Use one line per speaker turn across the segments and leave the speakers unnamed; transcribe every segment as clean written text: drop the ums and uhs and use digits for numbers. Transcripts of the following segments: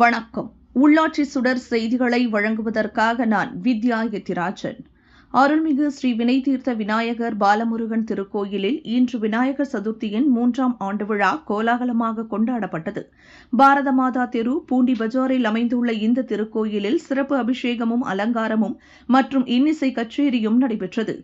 வணக்கம். உள்ளாட்சி சுடர் செய்திகளை வழங்குவதற்காக நான் வித்யா எத்திராஜன். அருள்மிகு ஸ்ரீ வினைதீர்த்த விநாயகர் பாலமுருகன் திருக்கோயிலில் இன்று விநாயகர் சதுர்த்தியின் 3ஆம் ஆண்டு விழா கோலாகலமாக கொண்டாடப்பட்டது. பாரத மாதா தெரு பூண்டி பஜாரில் அமைந்துள்ள இந்த திருக்கோயிலில் சிறப்பு அபிஷேகமும் அலங்காரமும் மற்றும் இன்னிசை கச்சேரியும் நடைபெற்றது.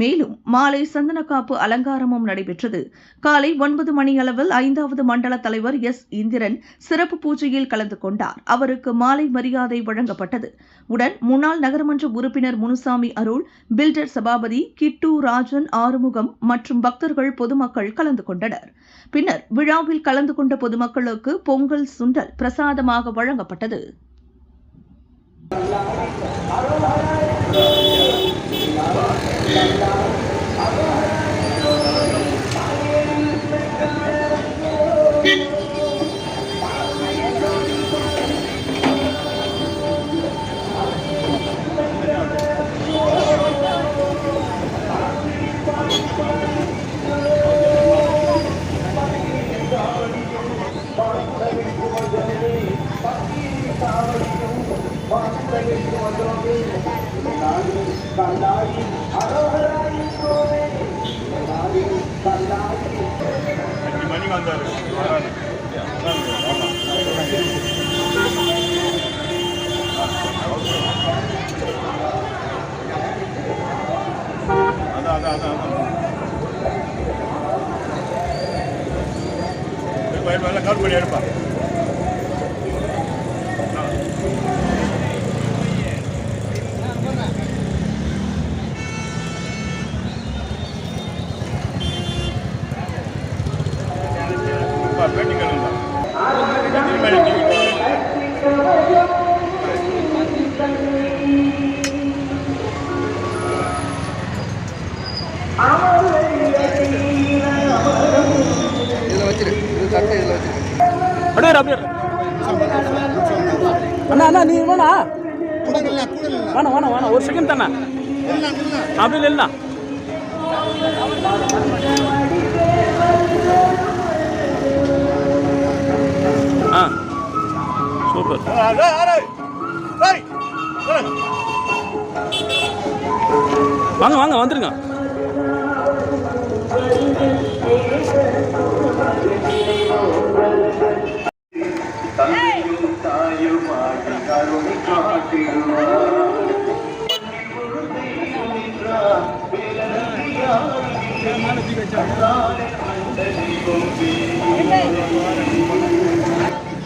மேலும் மாலை சந்தனக்காப்பு அலங்காரமும் நடைபெற்றது. காலை 9 மணியளவில் 5வது மண்டல தலைவர் எஸ். இந்திரன் சிறப்பு பூஜையில் கலந்து கொண்டார். அவருக்கு மாலை மரியாதை வழங்கப்பட்டது. உடன் முன்னாள் நகரமன்ற உறுப்பினர் முனுசாமி அருள், பில்டர் சபாபதி, கிட்டு, ராஜன், ஆறுமுகம் மற்றும் பக்தர்கள் பொதுமக்கள் கலந்து கொண்டனர். பின்னர் விழாவில் கலந்து கொண்ட பொதுமக்களுக்கு பொங்கல் சுண்டல் பிரசாதமாக வழங்கப்பட்டது.
அண்ணா நீ வேணா வேணாம் வேணாம் வேணாம், ஒரு செகண்ட் தானே அப்படி இல்லைண்ணா. ஆ சூப்பர். வாங்க வாங்க வந்துருங்க.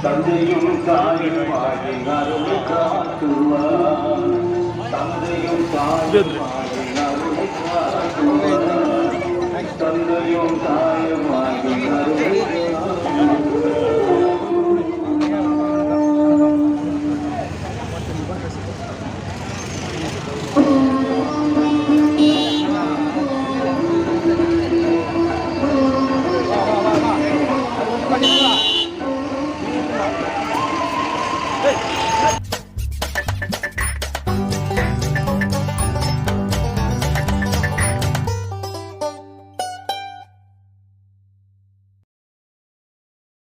தந்தையும் தாயும் ஆகிய காட்டுவார். தந்தையும் தாயும்